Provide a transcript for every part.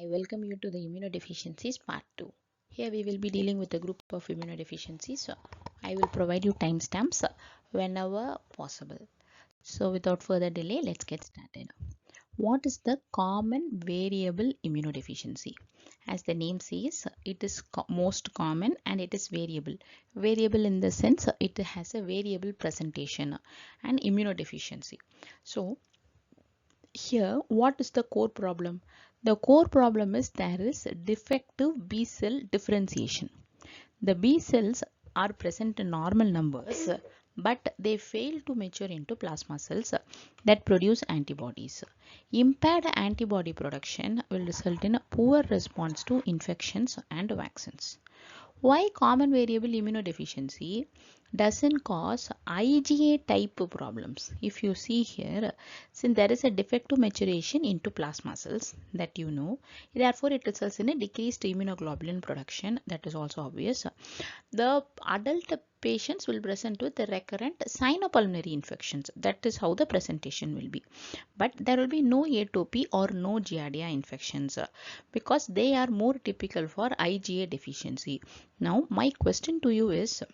I welcome you to the Immunodeficiencies Part 2. Here we will be dealing with a group of immunodeficiencies. So I will provide you timestamps whenever possible. So without further delay, let's get started. What is the common variable immunodeficiency? As the name says, it is most common and it is variable. Variable in the sense it has a variable presentation and immunodeficiency. So here, what is the core problem? The core problem is there is defective B cell differentiation. The B cells are present in normal numbers, but they fail to mature into plasma cells that produce antibodies. Impaired antibody production will result in a poor response to infections and vaccines. Why common variable immunodeficiency doesn't cause IgA type problems? If you see here, since there is a defective maturation into plasma cells that you know, therefore it results in a decreased immunoglobulin production. That is also obvious. The adult patients will present with the recurrent cynopulmonary infections. That is how the presentation will be. But there will be no atopy or no giardia infections because they are more typical for IgA deficiency. Now, my question to you is,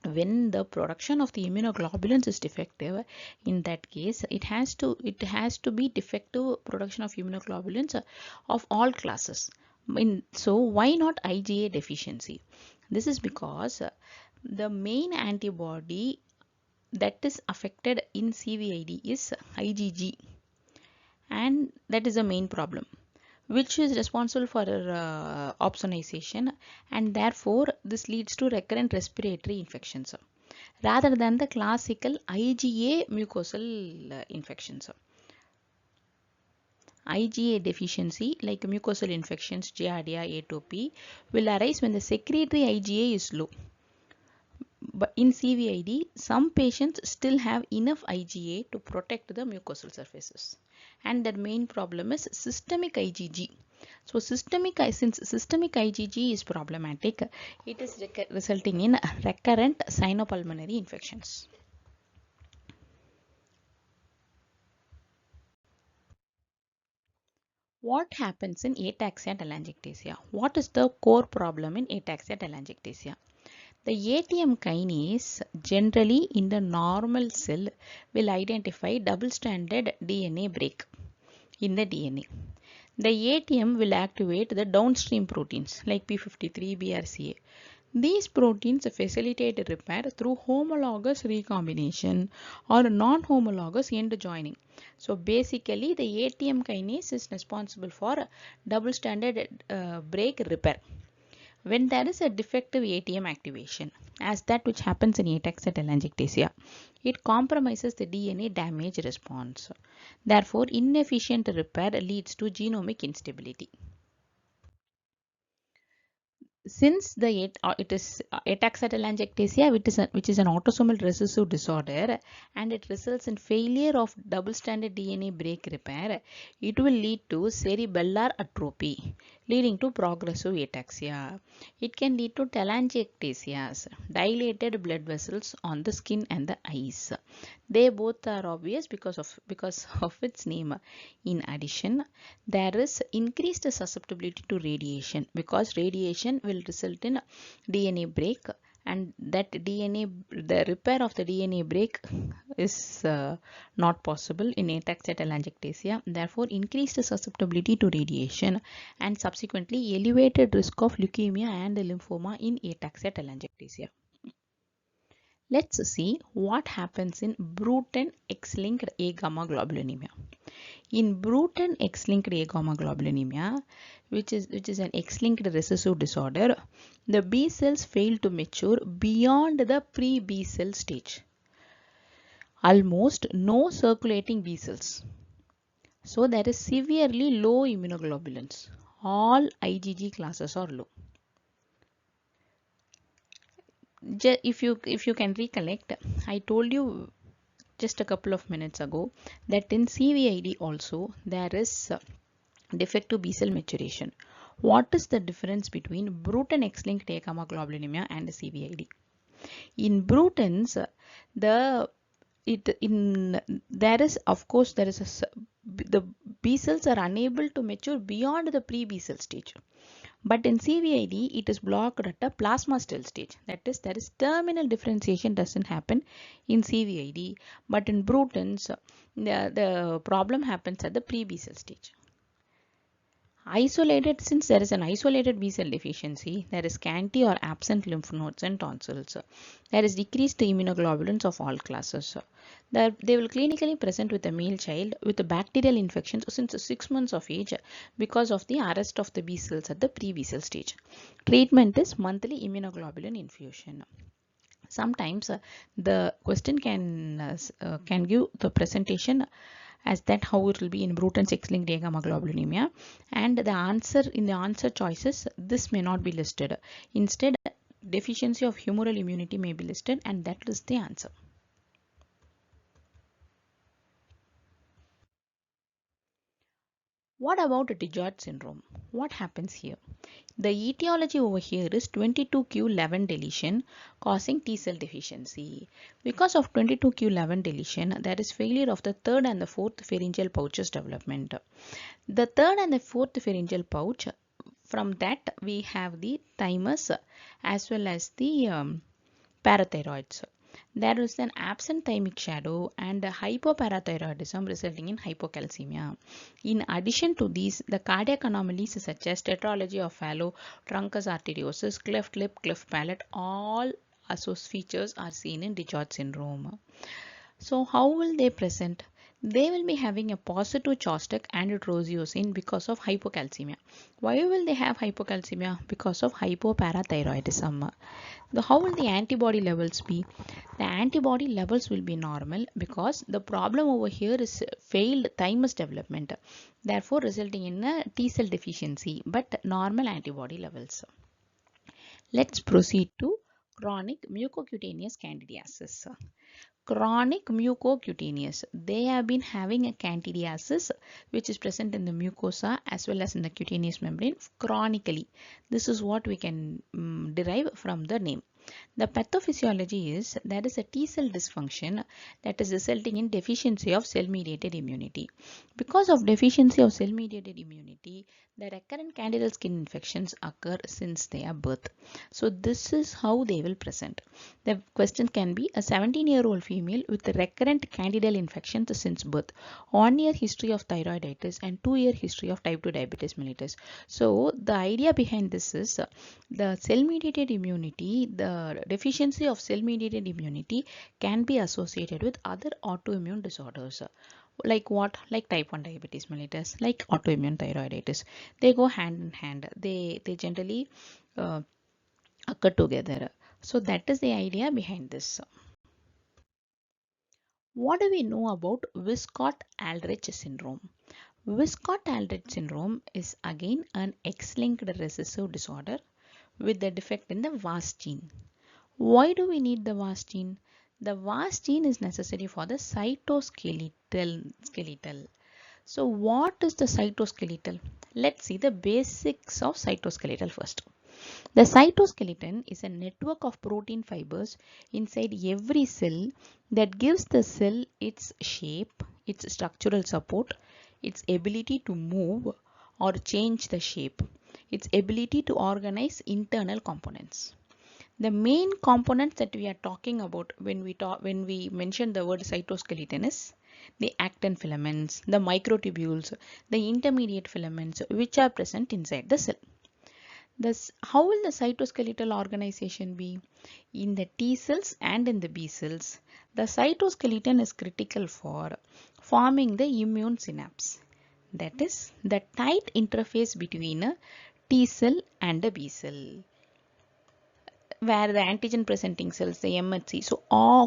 when the production of the immunoglobulins is defective, in that case it has to be defective production of immunoglobulins of all classes. So why not IgA deficiency? This is because the main antibody that is affected in CVID is IgG, and that is the main problem, which is responsible for opsonization, and therefore this leads to recurrent respiratory infections rather than the classical IgA mucosal infections. IgA deficiency like mucosal infections, giardia, atopy will arise when the secretory IgA is low. But in CVID, some patients still have enough IgA to protect the mucosal surfaces, and their main problem is systemic IgG. So since systemic IgG is problematic, it is resulting in recurrent cynopulmonary infections. What happens in ataxia telangiectasia? What is the core problem in ataxia telangiectasia? The ATM kinase generally in the normal cell will identify double-stranded DNA break in the DNA. The ATM will activate the downstream proteins like P53, BRCA. These proteins facilitate repair through homologous recombination or non-homologous end joining. So basically the ATM kinase is responsible for double-stranded break repair. When there is a defective ATM activation, as that which happens in ataxia telangiectasia, it compromises the DNA damage response. Therefore, inefficient repair leads to genomic instability. Since it is ataxia telangiectasia, which is an autosomal recessive disorder, and it results in failure of double-stranded DNA break repair, it will lead to cerebellar atrophy, leading to progressive ataxia. It can lead to telangiectasias, dilated blood vessels on the skin and the eyes. They both are obvious because of its name. In addition, there is increased susceptibility to radiation because radiation will result in DNA break, and that the repair of the DNA break is not possible in ataxia telangiectasia. Therefore, increased susceptibility to radiation and subsequently elevated risk of leukemia and lymphoma in ataxia telangiectasia. Let's see what happens in Bruton X-linked Agammaglobulinemia. In Bruton X-linked Agammaglobulinemia, which is an X-linked recessive disorder, the B cells fail to mature beyond the pre-B cell stage. Almost no circulating B cells. So there is severely low immunoglobulins. All IgG classes are low. If you can recollect, I told you just a couple of minutes ago that in CVID also there is defective B cell maturation. What is the difference between Bruton X-linked Agammaglobulinemia and CVID? In Bruton's, the there is, of course, the B cells are unable to mature beyond the pre-B cell stage. But in CVID, it is blocked at a plasma cell stage. That is, there is terminal differentiation doesn't happen in CVID, but in Bruton's, the problem happens at the pre-B cell stage. Isolated, since there is an isolated B cell deficiency, there is scanty or absent lymph nodes and tonsils. There is decreased immunoglobulins of all classes. They will clinically present with a male child with bacterial infections since 6 months of age because of the arrest of the B cells at the pre-B cell stage. Treatment is monthly immunoglobulin infusion. Sometimes the question can give the presentation as that how it will be in Bruton's X-linked Agammaglobulinemia, and the answer in the answer choices, this may not be listed. Instead, deficiency of humoral immunity may be listed, and that is the answer. What about DeGeorge syndrome? What happens here? The etiology over here is 22q11 deletion causing T cell deficiency. Because of 22q11 deletion, there is failure of the third and the fourth pharyngeal pouches development. The third and the fourth pharyngeal pouch, from that we have the thymus as well as the parathyroids. There is an absent thymic shadow and hypoparathyroidism resulting in hypocalcemia. In addition to these, the cardiac anomalies such as tetralogy of Fallot, truncus arteriosus, cleft lip, cleft palate, all features are seen in DeGeorge syndrome. So how will they present? They will be having a positive Chostek and rosiosin because of hypocalcemia. Why will they have hypocalcemia? Because of hypoparathyroidism. How will the antibody levels be? The antibody levels will be normal because the problem over here is failed thymus development, therefore resulting in a T cell deficiency, but normal antibody levels. Let's proceed to chronic mucocutaneous candidiasis. Chronic mucocutaneous, they have been having a candidiasis which is present in the mucosa as well as in the cutaneous membrane chronically. This is what we can derive from the name. The pathophysiology is there is a T cell dysfunction that is resulting in deficiency of cell-mediated immunity. Because of deficiency of cell-mediated immunity, the recurrent candidal skin infections occur since their birth. So this is how they will present. The question can be a 17-year-old female with recurrent candidal infections since birth, 1-year history of thyroiditis and 2-year history of type 2 diabetes mellitus. So the idea behind this is the cell-mediated immunity, the deficiency of cell-mediated immunity can be associated with other autoimmune disorders. Like what? Like type 1 diabetes mellitus, like autoimmune thyroiditis. They go hand in hand. They generally occur together. So that is the idea behind this. What do we know about Piscot-Aldrich syndrome? Piscot-Aldrich syndrome is again an X-linked recessive disorder with the defect in the VAS gene. Why do we need the VAS gene? The VAS gene is necessary for the cytoskeletal. So what is the cytoskeletal? Let's see the basics of cytoskeletal first. The cytoskeleton is a network of protein fibers inside every cell that gives the cell its shape, its structural support, its ability to move or change the shape, its ability to organize internal components. The main components that we are talking about when we mention the word cytoskeleton is the actin filaments, the microtubules, the intermediate filaments which are present inside the cell. How will the cytoskeletal organization be? In the T cells and in the B cells, the cytoskeleton is critical for forming the immune synapse. That is the tight interface between a T cell and a B cell, where the antigen presenting cells, the MHC. So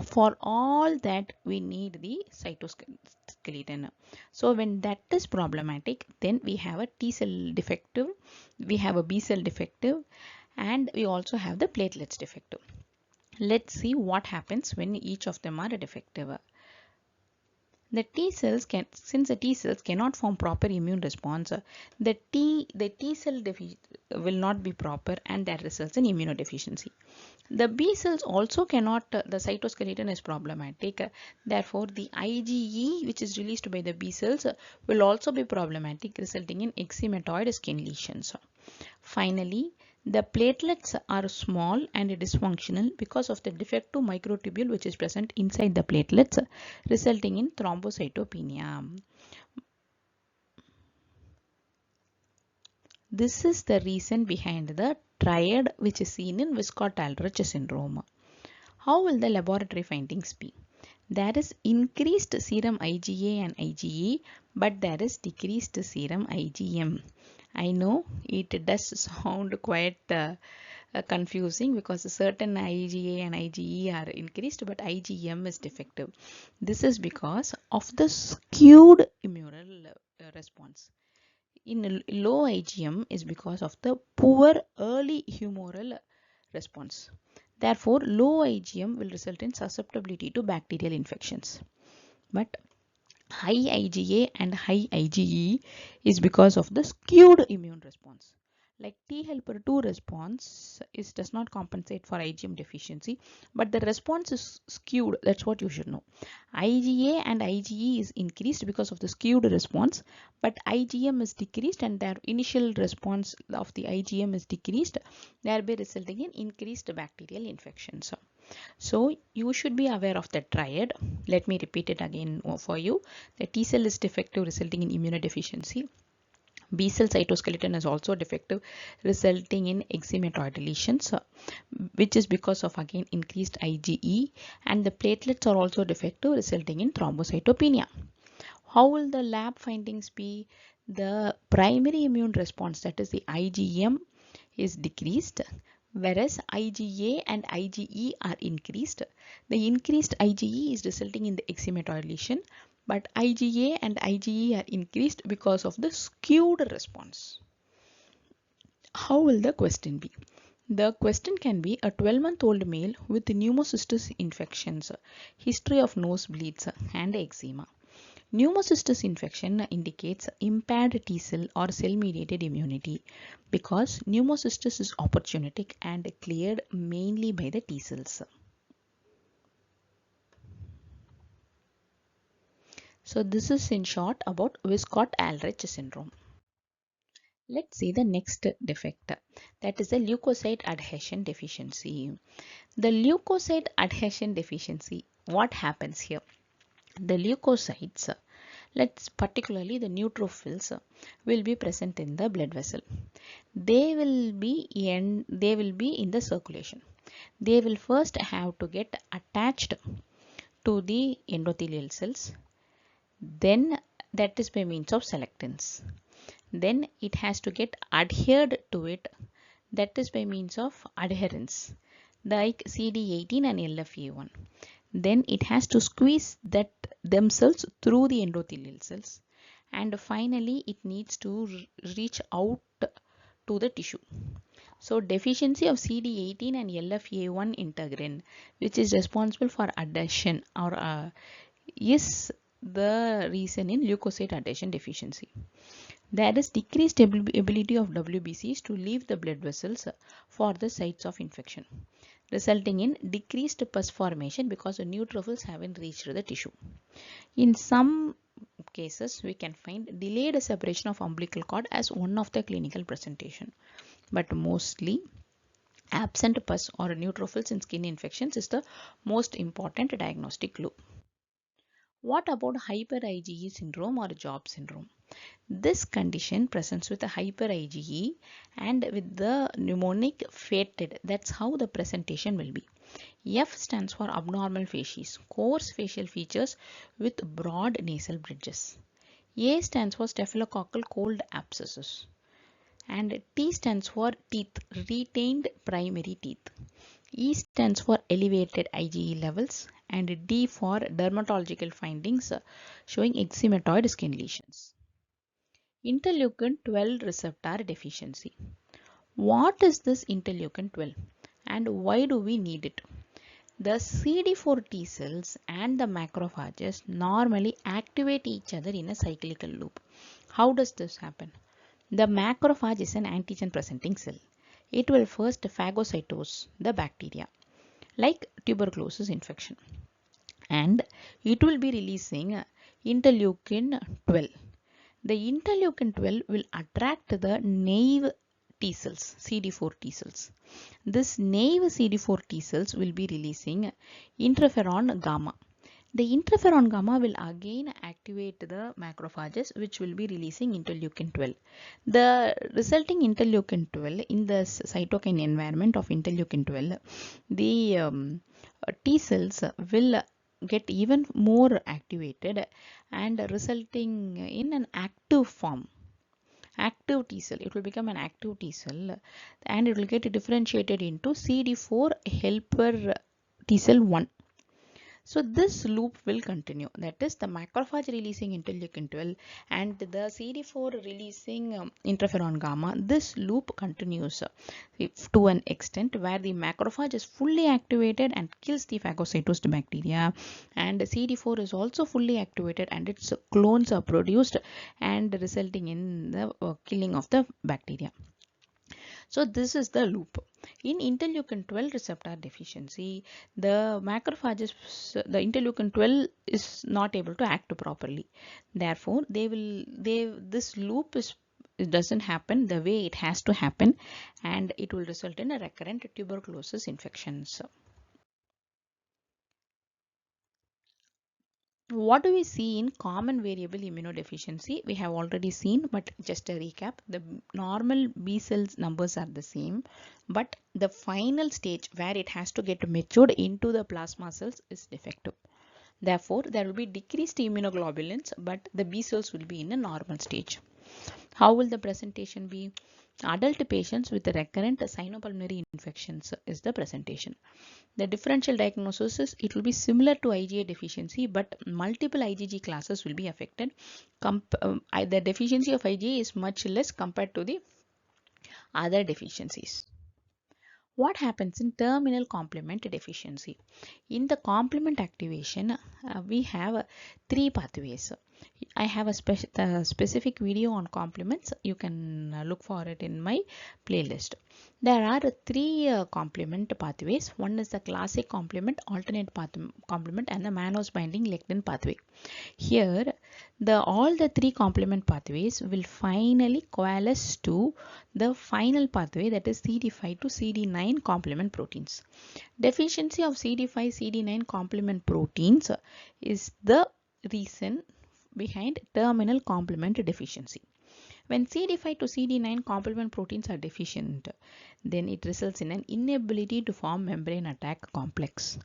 for all that we need the cytoskeleton. So when that is problematic, then we have a T cell defective, we have a B cell defective, and we also have the platelets defective. Let's see what happens when each of them are defective. The T cells since the T cells cannot form proper immune response, the T cell will not be proper, and that results in immunodeficiency. The B cells also cannot, the cytoskeleton is problematic. Therefore, the IgE which is released by the B cells will also be problematic, resulting in eczematoid skin lesions. Finally, the platelets are small and dysfunctional because of the defective microtubule which is present inside the platelets, resulting in thrombocytopenia. This is the reason behind the triad which is seen in Piscot-Aldrich syndrome. How will the laboratory findings be? There is increased serum IgA and IgE, but there is decreased serum IgM. I know it does sound quite confusing because certain IgA and IgE are increased, but IgM is defective. This is because of the skewed immune response. In low IgM is because of the poor early humoral response. Therefore, low IgM will result in susceptibility to bacterial infections. But high IgA and high IgE is because of the skewed immune response. Like T helper 2 response does not compensate for IgM deficiency, but the response is skewed. That's what you should know. IgA and IgE is increased because of the skewed response, but IgM is decreased and their initial response of the IgM is decreased, thereby resulting in increased bacterial infections. So you should be aware of the triad. Let me repeat it again for you. The T cell is defective, resulting in immunodeficiency. B cell cytoskeleton is also defective, resulting in eczematoid lesions, which is because of again increased IgE, and the platelets are also defective, resulting in thrombocytopenia. How will the lab findings be? The primary immune response, that is the IgM, is decreased, whereas IgA and IgE are increased. The increased IgE is resulting in the eczematoid lesion, but IgA and IgE are increased because of the skewed response. How will the question be? The question can be a 12-month-old male with pneumocystis infections, history of nosebleeds and eczema. Pneumocystis infection indicates impaired T cell or cell-mediated immunity because pneumocystis is opportunistic and cleared mainly by the T cells. So this is in short about Piscot-Aldrich syndrome. Let's see the next defect, that is the leukocyte adhesion deficiency. The leukocyte adhesion deficiency, what happens here? The leukocytes, particularly the neutrophils, will be present in the blood vessel. They will be in the circulation. They will first have to get attached to the endothelial cells. Then that is by means of selectins. Then it has to get adhered to it, that is by means of adherents like CD18 and LFA1. Then it has to squeeze themselves through the endothelial cells, and finally it needs to reach out to the tissue. So deficiency of CD18 and LFA1 integrin, which is responsible for adhesion is the reason in leukocyte adhesion deficiency. There is decreased ability of WBCs to leave the blood vessels for the sites of infection, resulting in decreased pus formation because the neutrophils haven't reached the tissue. In some cases, we can find delayed separation of umbilical cord as one of the clinical presentation, but mostly absent pus or neutrophils in skin infections is the most important diagnostic clue. What about hyper IgE syndrome or Job syndrome? This condition presents with a hyper IgE and with the mnemonic fated. That's how the presentation will be. F stands for abnormal facies, coarse facial features with broad nasal bridges. A stands for staphylococcal cold abscesses. And T stands for teeth, retained primary teeth. E stands for elevated IgE levels, and D for dermatological findings showing eczematoid skin lesions. Interleukin 12 receptor deficiency. What is this interleukin 12 and why do we need it? the CD4 T cells and the macrophages normally activate each other in a cyclical loop. How does this happen? The macrophage is an antigen presenting cell. It will first phagocytose the bacteria, like tuberculosis infection, and it will be releasing interleukin 12. The interleukin 12 will attract the naive T cells, CD4 T cells. This naive CD4 T cells will be releasing interferon gamma. The interferon gamma will again activate the macrophages, which will be releasing interleukin 12. The resulting interleukin 12 in the cytokine environment of interleukin 12, the T cells will get even more activated and resulting in an active form. Active T cell, it will become an active T cell and it will get differentiated into CD4 helper T cell 1. So this loop will continue, that is the macrophage releasing interleukin 12 and the CD4 releasing interferon gamma. This loop continues to an extent where the macrophage is fully activated and kills the phagocytosed bacteria, and CD4 is also fully activated and its clones are produced and resulting in the killing of the bacteria. So this is the loop. In interleukin 12 receptor deficiency, the macrophages, the interleukin 12 is not able to act properly. Therefore, this loop it doesn't happen the way it has to happen, and it will result in a recurrent tuberculosis infections. What do we see in common variable immunodeficiency? We have already seen, but just a recap. The normal B cells numbers are the same, but the final stage where it has to get matured into the plasma cells is defective. Therefore, there will be decreased immunoglobulins, but the B cells will be in a normal stage. How will the presentation be? Adult patients with recurrent cyanopulmonary infections is the presentation. The differential diagnosis is it will be similar to IgA deficiency, but multiple IgG classes will be affected. The deficiency of IgA is much less compared to the other deficiencies. What happens in terminal complement deficiency? In the complement activation, we have three pathways. I have a specific video on complements. You can look for it in my playlist. There are three complement pathways. One is the classic complement, alternate complement, and the mannose binding lectin pathway. Here, all the three complement pathways will finally coalesce to the final pathway, that is CD5 to CD9 complement proteins. Deficiency of CD5, CD9 complement proteins is the reason behind terminal complement deficiency. When CD5 to CD9 complement proteins are deficient, then it results in an inability to form membrane attack complex.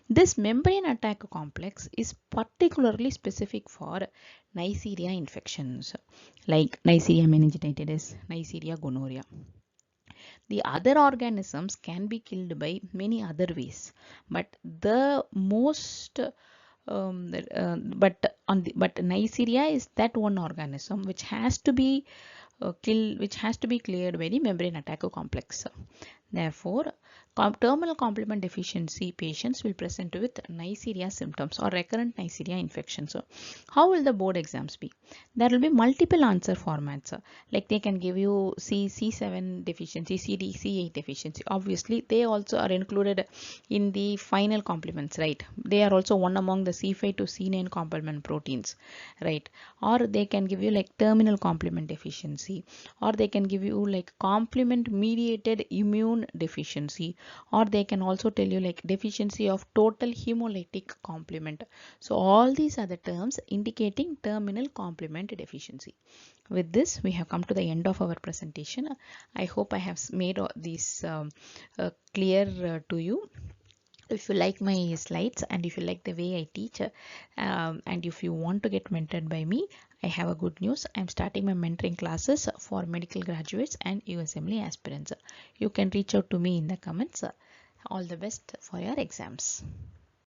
This membrane attack complex is particularly specific for Neisseria infections like Neisseria meningitidis, Neisseria gonorrhea. The other organisms can be killed by many other ways, but the most but Neisseria is that one organism which has to be cleared by the membrane attack complex. Therefore, terminal complement deficiency patients will present with Neisseria symptoms or recurrent Neisseria infections. So, how will the board exams be? There will be multiple answer formats. Like they can give you C7 deficiency, C8 deficiency. Obviously, they also are included in the final complements, right? They are also one among the C5 to C9 complement proteins, right? Or they can give you like terminal complement deficiency, or they can give you like complement mediated immune deficiency, or they can also tell you like deficiency of total hemolytic complement. So all these are the terms indicating terminal complement deficiency. With this, we have come to the end of our presentation. I hope I have made these clear to you. If you like my slides and if you like the way I teach, and if you want to get mentored by me, I have a good news. I'm starting my mentoring classes for medical graduates and USMLE aspirants. You can reach out to me in the comments. All the best for your exams.